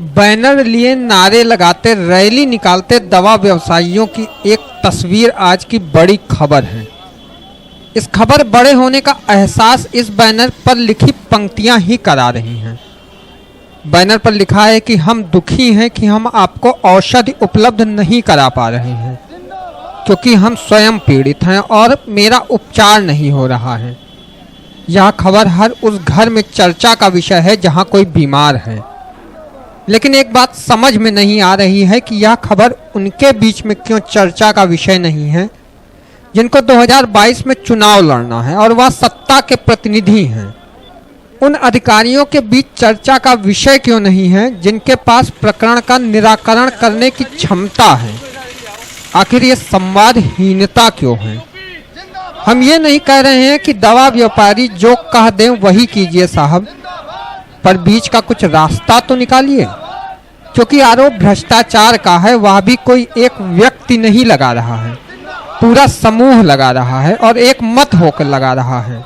Banner लिए नारे लगाते रैली निकालते दवा व्यवसायियों की एक तस्वीर आज की बड़ी खबर है। इस खबर बड़े होने का एहसास इस बैनर पर लिखी पंक्तियां ही करा रही हैं। बैनर पर लिखा है कि हम दुखी हैं कि हम आपको औषधि उपलब्ध नहीं करा पा रहे हैं क्योंकि हम स्वयं पीड़ित हैं और मेरा उपचार नहीं हो रहा है। यह खबर हर उस घर में चर्चा का विषय है जहां कोई बीमार है। लेकिन एक बात समझ में नहीं आ रही है कि यह खबर उनके बीच में क्यों चर्चा का विषय नहीं है जिनको 2022 में चुनाव लड़ना है और वह सत्ता के प्रतिनिधि हैं। उन अधिकारियों के बीच चर्चा का विषय क्यों नहीं है जिनके पास प्रकरण का निराकरण करने की क्षमता है। आखिर ये संवादहीनता क्यों है? हम ये नहीं कह रहे हैं कि दवा व्यापारी जो कह दें वही कीजिए साहब, पर बीच का कुछ रास्ता तो निकालिए। क्योंकि आरोप भ्रष्टाचार का है, वह भी कोई एक व्यक्ति नहीं लगा रहा है, पूरा समूह लगा रहा है और एक मत होकर लगा रहा है।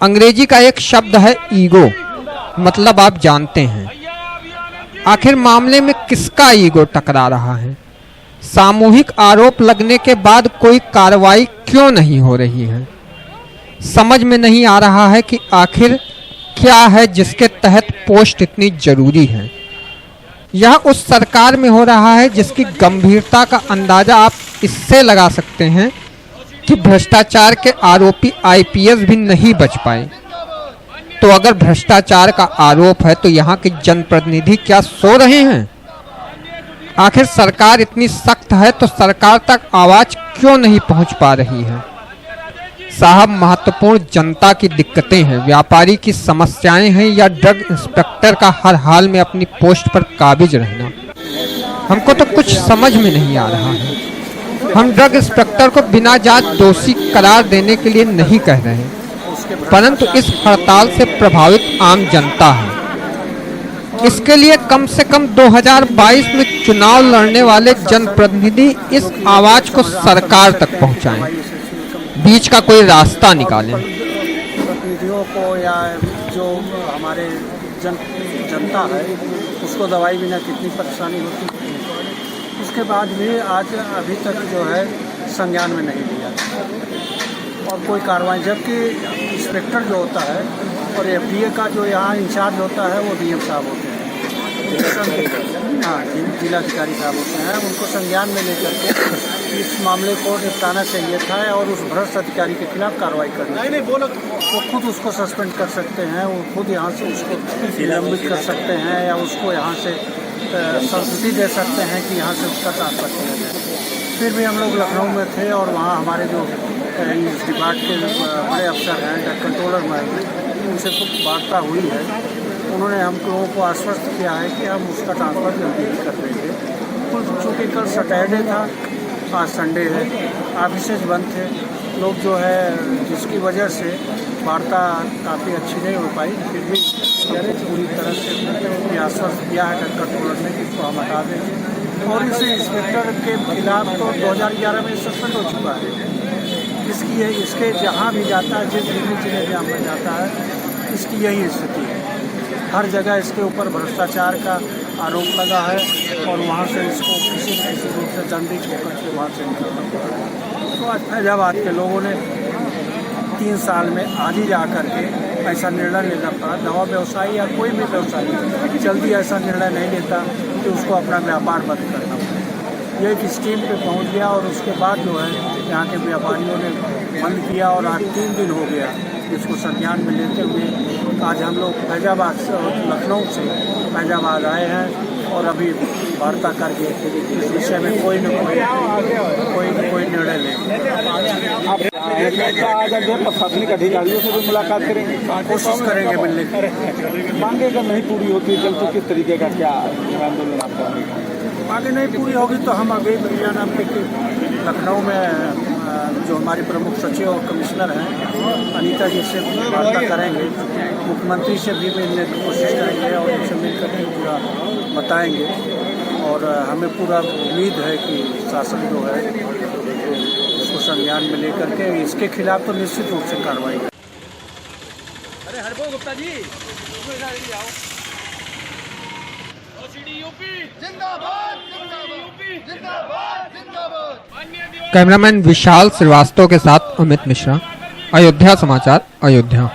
अंग्रेजी का एक शब्द है ईगो, मतलब आप जानते हैं। आखिर मामले में किसका ईगो टकरा रहा है? सामूहिक आरोप लगने के बाद कोई कार्रवाई क्यों नहीं हो रही है? समझ में नहीं आ रहा है कि आखिर क्या है जिसके तहत पोस्ट इतनी जरूरी है। यह उस सरकार में हो रहा है जिसकी गंभीरता का अंदाजा आप इससे लगा सकते हैं कि भ्रष्टाचार के आरोपी आईपीएस भी नहीं बच पाए। तो अगर भ्रष्टाचार का आरोप है तो यहाँ के जनप्रतिनिधि क्या सो रहे हैं? आखिर सरकार इतनी सख्त है तो सरकार तक आवाज क्यों नहीं पहुंच पा रही है? साहब, महत्वपूर्ण जनता की दिक्कतें हैं, व्यापारी की समस्याएं हैं या ड्रग इंस्पेक्टर का हर हाल में अपनी पोस्ट पर काबिज रहना? हमको तो कुछ समझ में नहीं आ रहा है। हम ड्रग इंस्पेक्टर को बिना जांच दोषी करार देने के लिए नहीं कह रहे, परंतु इस हड़ताल से प्रभावित आम जनता है। इसके लिए कम से कम 2022 में चुनाव लड़ने वाले जनप्रतिनिधि इस आवाज को सरकार तक पहुंचाएं, बीच का कोई रास्ता निकालें। प्रतिनिधियों को या जो हमारे जनता है उसको दवाई बिना कितनी परेशानी होती है, उसके बाद भी आज अभी तक जो है संज्ञान में नहीं लिया और कोई कार्रवाई, जबकि इंस्पेक्टर जो होता है और एफडीए का जो यहाँ इंचार्ज होता है वो डीएम साहब होते हैं, हाँ जिलाधिकारी साहब होते हैं। उनको संज्ञान में लेकर के इस मामले को निपटाना चाहिए था और उस भ्रष्ट अधिकारी के खिलाफ कार्रवाई करनी। वो खुद उसको सस्पेंड कर सकते हैं, वो खुद यहाँ से उसको निलंबित कर सकते हैं या उसको यहाँ से संस्तुति दे सकते हैं कि यहाँ से उसका ट्रांसफर किया जाए। फिर भी हम लोग लखनऊ में थे और वहाँ हमारे जो इस डिपार्ट के बड़े अफसर हैं, ड्रग कंट्रोलर में, उनसे कुछ वार्ता हुई है। उन्होंने हम लोगों को आश्वस्त किया है कि हम उसका ट्रांसफ़र जल्दी ही कर देंगे। चूँकि कल सैटरडे था, आज संडे है, ऑफिसेज बंद थे, लोग जो है जिसकी वजह से वार्ता काफ़ी अच्छी नहीं हो पाई। फिर भी पूरी तरह से आश्वस्त किया है ड्रग कंट्रोलर ने कि इसको हम हटा देंगे। और इस इंस्पेक्टर के खिलाफ तो 2011 में सस्पेंड हो चुका है। इसके जहाँ भी जाता है, जिस जिले जहाँ में जाता है, इसकी यही स्थिति है। हर जगह इसके ऊपर भ्रष्टाचार का आरोप लगा है और वहाँ से इसको किसी न किसी रूप से दंडित होकर के वहाँ से निकलना पड़ा। तो आज फैजाबाद के लोगों ने 3 साल में आज ही जा कर के ऐसा निर्णय लेना पड़ा। दवा व्यवसायी या कोई भी व्यवसायी जल्दी ऐसा निर्णय नहीं लेता कि उसको अपना व्यापार बंद करना पड़ा। ये एक स्कीम पे पहुँच गया और उसके बाद जो है यहाँ के व्यापारियों ने बंद किया और आज 3 दिन हो गया इसको संज्ञान में लेते हुए। आज हम लोग फैजाबाद से, लखनऊ से फैजाबाद आए हैं और अभी वार्ता करके इस विषय में कोई न कोई निर्णय लेंगे। प्रशासनिक अधिकारियों से भी मुलाकात करेंगे, कोशिश करेंगे मिलने की। मांगे अगर नहीं पूरी होती है तो किस तरीके का क्या आंदोलन आप करेंगे? मांगे नहीं पूरी होगी तो हम अभी नाम के लखनऊ में जो हमारी प्रमुख सचिव और कमिश्नर हैं अनीता जी से वार्ता करेंगे, मुख्यमंत्री से भी मिलने की कोशिश करेंगे और उनसे मिलकर के पूरा बताएंगे। और हमें पूरा उम्मीद है कि शासन जो है उसको संज्ञान में लेकर के इसके खिलाफ तो निश्चित रूप से कार्रवाई। अरे हरभो गुप्ता जी, कैमरामैन विशाल श्रीवास्तव के साथ अमित मिश्रा, अयोध्या समाचार, अयोध्या।